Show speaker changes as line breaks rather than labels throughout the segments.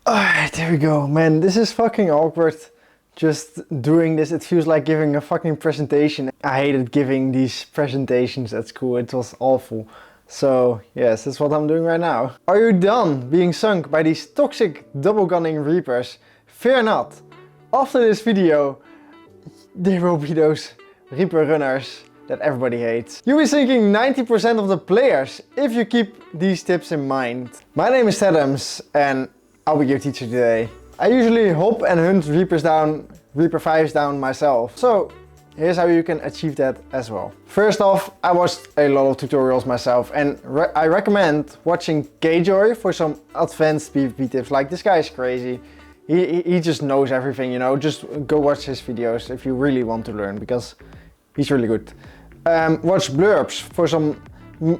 Alright, there we go. Man, this is fucking awkward. Just doing this, it feels like giving a fucking presentation. I hated giving these presentations at school, it was awful. So, yes, that's what I'm doing right now. Are you done being sunk by these toxic double gunning Reapers? Fear not. After this video, there will be those Reaper runners that everybody hates. You'll be sinking 90% of the players if you keep these tips in mind. My name is Adams and I'll be your teacher today. I usually hop and hunt Reapers down, Reaper 5s down myself. So here's how you can achieve that as well. First off, I watched a lot of tutorials myself and I recommend watching Kjoy for some advanced PvP tips. Like, this guy is crazy. He just knows everything, you know. Just go watch his videos if you really want to learn, because he's really good. Watch Blurbs for some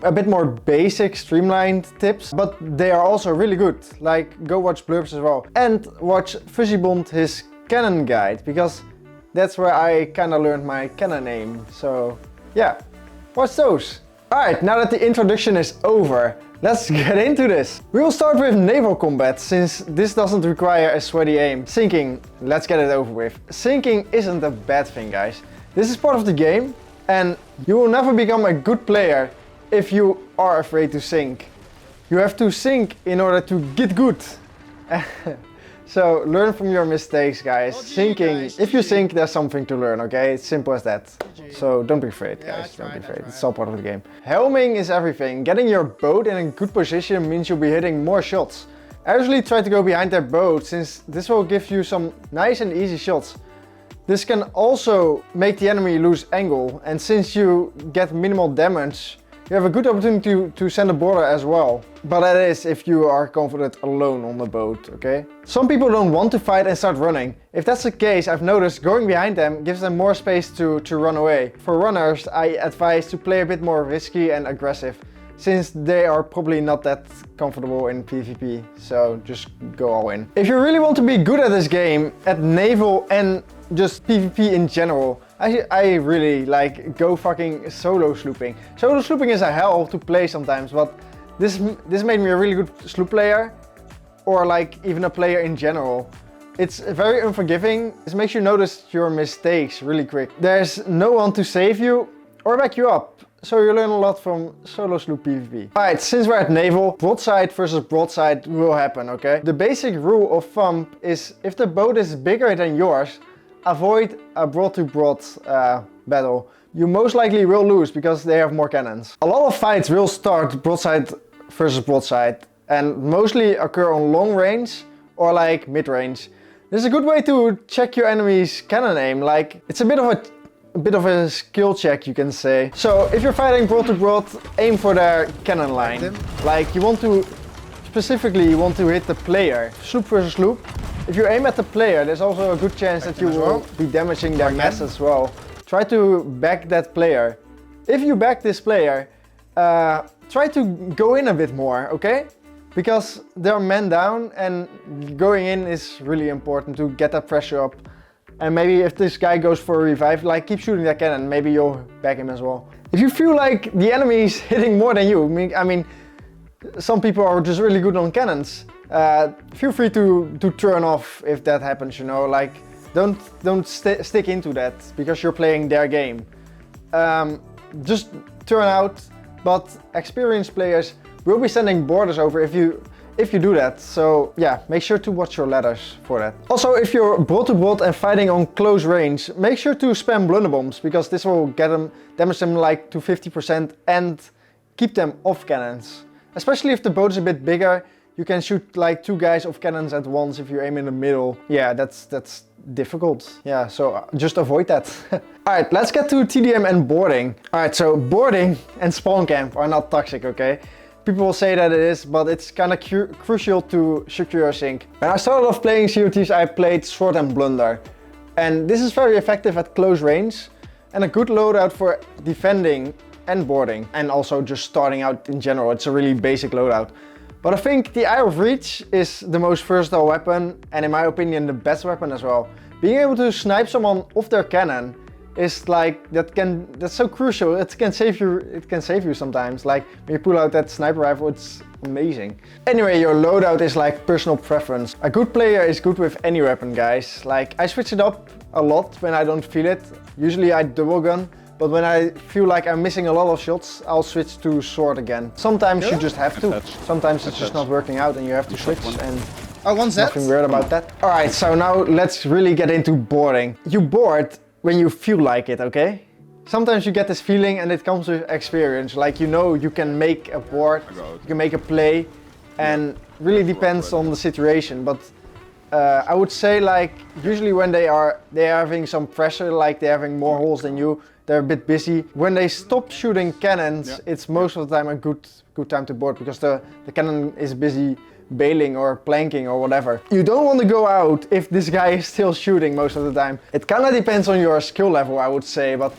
a bit more basic, streamlined tips, but they are also really good. Like, go watch Blurbs as well. And watch Fuzzybond, his cannon guide, because that's where I kind of learned my cannon name. So yeah, watch those. Alright, now that the introduction is over, let's get into this. We will start with Naval Combat, since this doesn't require a sweaty aim. Sinking, let's get it over with. Sinking isn't a bad thing, guys. This is part of the game, and you will never become a good player if you are afraid to sink. You have to sink in order to get good. So learn from your mistakes, guys. Sinking, if you sink, there's something to learn, okay? It's simple as that. So don't be afraid, guys. Don't be afraid. It's all part of the game. Helming is everything. Getting your boat in a good position means you'll be hitting more shots. I usually try to go behind their boat, since this will give you some nice and easy shots. This can also make the enemy lose angle, and since you get minimal damage, you have a good opportunity to send a border as well. But that is if you are confident alone on the boat, okay? Some people don't want to fight and start running. If that's the case, I've noticed going behind them gives them more space to run away. For runners, I advise to play a bit more risky and aggressive, since they are probably not that comfortable in PvP, so just go all in. If you really want to be good at this game, at Naval and just PvP in general, I really like go fucking solo slooping. Solo slooping is a hell to play sometimes, but this made me a really good sloop player, or like even a player in general. It's very unforgiving. This makes you notice your mistakes really quick. There's no one to save you or back you up, so you learn a lot from solo sloop PvP. Alright, since we're at Naval, broadside versus broadside will happen, okay? The basic rule of thumb is if the boat is bigger than yours, avoid a broad-to-broad battle. You most likely will lose because they have more cannons. A lot of fights will start broadside versus broadside and mostly occur on long range or like mid-range. This is a good way to check your enemy's cannon aim. Like, it's a bit of a skill check, you can say. So if you're fighting broad-to-broad, aim for their cannon line. Like, you want to specifically hit the player. Sloop versus sloop. If you aim at the player, there's also a good chance that you will be damaging their mass as well. Try to back that player. If you back this player, try to go in a bit more, okay? Because they're men down and going in is really important to get that pressure up. And maybe if this guy goes for a revive, like, keep shooting that cannon, maybe you'll back him as well. If you feel like the enemy is hitting more than you, I mean, some people are just really good on cannons. Feel free to turn off if that happens, you know, like don't stick into that because you're playing their game. Just turn out, but experienced players will be sending borders over if you do that. So yeah, make sure to watch your ladders for that. Also, if you're broad to broad and fighting on close range, make sure to spam blunderbombs, because this will damage them like to 50% and keep them off cannons. Especially if the boat is a bit bigger, you can shoot like 2 guys off cannons at once if you aim in the middle. Yeah, that's difficult. Yeah, so just avoid that. Alright, let's get to TDM and boarding. Alright, so boarding and spawn camp are not toxic, okay? People will say that it is, but it's kind of crucial to secure your sink. When I started off playing Sea of Thieves, I played Sword and Blunder. And this is very effective at close range and a good loadout for defending and boarding, and also just starting out in general. It's a really basic loadout. But I think the Eye of Reach is the most versatile weapon, and in my opinion the best weapon as well. Being able to snipe someone off their cannon is like, that's so crucial. It can save you sometimes. Like when you pull out that sniper rifle, it's amazing. Anyway, your loadout is like personal preference. A good player is good with any weapon, guys. Like, I switch it up a lot when I don't feel it. Usually I double gun, but when I feel like I'm missing a lot of shots, I'll switch to sword again. Sometimes you just have to. Sometimes it's just not working out and you have to switch, and nothing weird about that. Alright, so now let's really get into boarding. You board when you feel like it, okay? Sometimes you get this feeling and it comes with experience. Like, you know, you can make a board, you can make a play, and really depends on the situation. But I would say, like, usually when they're having some pressure, like they're having more holes than you, they're a bit busy. When they stop shooting cannons, it's most of the time a good time to board, because the cannon is busy bailing or planking or whatever. You don't want to go out if this guy is still shooting most of the time. It kind of depends on your skill level, I would say, but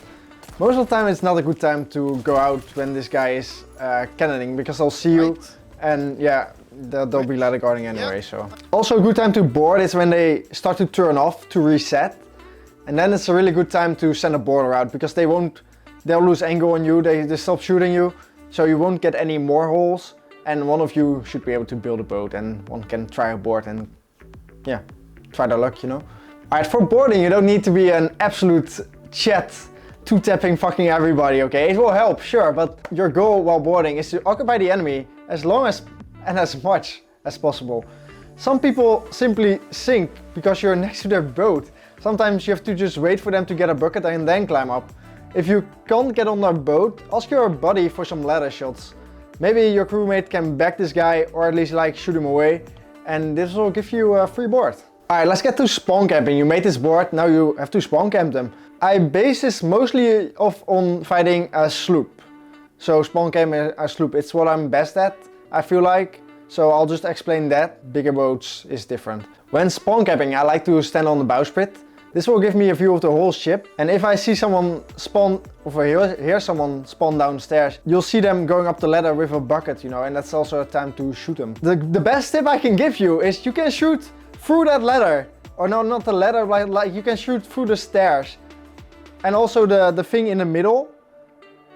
most of the time it's not a good time to go out when this guy is cannoning, because they'll see you and yeah, they'll be ladder guarding anyway. So also a good time to board is when they start to turn off to reset, and then it's a really good time to send a boarder out, because they'll lose angle on you, they stop shooting you, so you won't get any more holes, and one of you should be able to build a boat and one can try a board and yeah, try their luck, you know. Alright, for boarding you don't need to be an absolute chat two-tapping fucking everybody, okay? It will help, sure, but your goal while boarding is to occupy the enemy as long as and as much as possible. Some people simply sink because you're next to their boat. Sometimes you have to just wait for them to get a bucket and then climb up. If you can't get on their boat, ask your buddy for some ladder shots. Maybe your crewmate can back this guy, or at least like shoot him away, and this will give you a free board. Alright, let's get to spawn camping. You made this board, now you have to spawn camp them. I base this mostly off on fighting a sloop. So spawn camping a sloop, it's what I'm best at, I feel like. So I'll just explain that. Bigger boats is different. When spawn camping, I like to stand on the bowsprit. This will give me a view of the whole ship, and if I see someone spawn, or hear someone spawn downstairs, you'll see them going up the ladder with a bucket, you know, and that's also a time to shoot them. The best tip I can give you is you can shoot through that ladder, or no, not the ladder, like you can shoot through the stairs. And also the thing in the middle,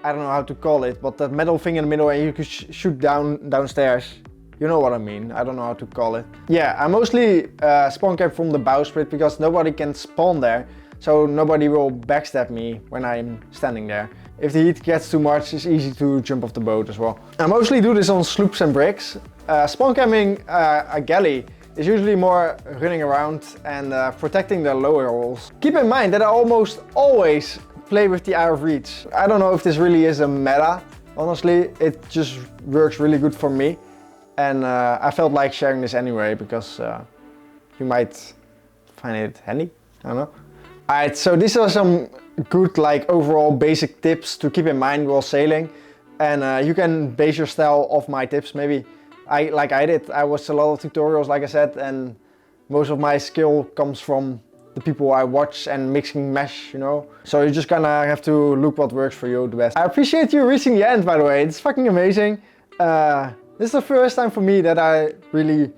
I don't know how to call it, but that metal thing in the middle, and you can shoot downstairs. You know what I mean, I don't know how to call it. Yeah, I mostly spawn camp from the bowsprit because nobody can spawn there. So nobody will backstab me when I'm standing there. If the heat gets too much, it's easy to jump off the boat as well. I mostly do this on sloops and bricks. Spawn camping a galley is usually more running around and protecting the lower holes. Keep in mind that I almost always play with the out of reach. I don't know if this really is a meta, honestly. It just works really good for me. And I felt like sharing this anyway, because you might find it handy, I don't know. Alright, so these are some good like overall basic tips to keep in mind while sailing. And you can base your style off my tips. Maybe like I did. I watched a lot of tutorials, like I said, and most of my skill comes from the people I watch and mixing mesh, you know. So you just kinda have to look what works for you the best. I appreciate you reaching the end, by the way. It's fucking amazing. This is the first time for me that I really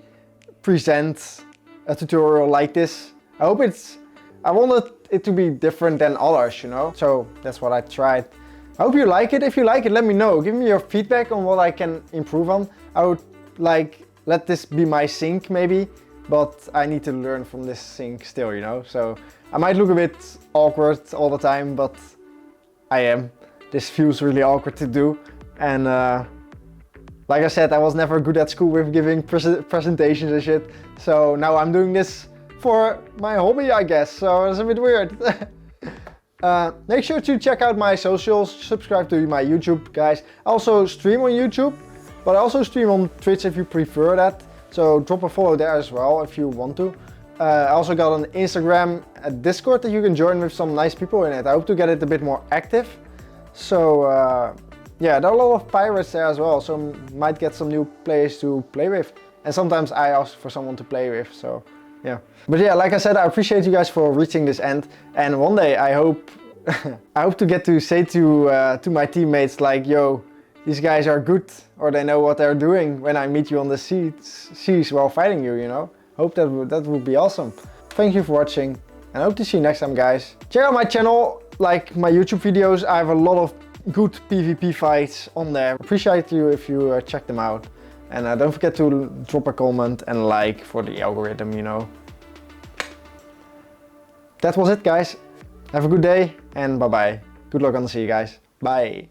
present a tutorial like this. I wanted it to be different than others, you know. So that's what I tried. I hope you like it. If you like it, let me know. Give me your feedback on what I can improve on. I would like let this be my sink maybe, but I need to learn from this sink still, you know. So I might look a bit awkward all the time, but I am. This feels really awkward to do, and like I said, I was never good at school with giving presentations and shit. So now I'm doing this for my hobby, I guess. So it's a bit weird. Make sure to check out my socials, subscribe to my YouTube, guys. I also stream on YouTube, but I also stream on Twitch if you prefer that. So drop a follow there as well if you want to. I also got an Instagram, a Discord that you can join with some nice people in it. I hope to get it a bit more active. So yeah, there are a lot of pirates there as well, so might get some new players to play with. And sometimes I ask for someone to play with, so yeah. But yeah, like I said, I appreciate you guys for reaching this end. And one day I hope I hope to get to say to my teammates like, yo, these guys are good, or they know what they're doing when I meet you on the seas while fighting you, you know. Hope that would be awesome. Thank you for watching, and I hope to see you next time, guys. Check out my channel, like my YouTube videos. I have a lot of good PvP fights on there. Appreciate you if you check them out. And don't forget to drop a comment and like for the algorithm, you know. That was it, guys. Have a good day and bye bye. Good luck on the sea, guys. Bye.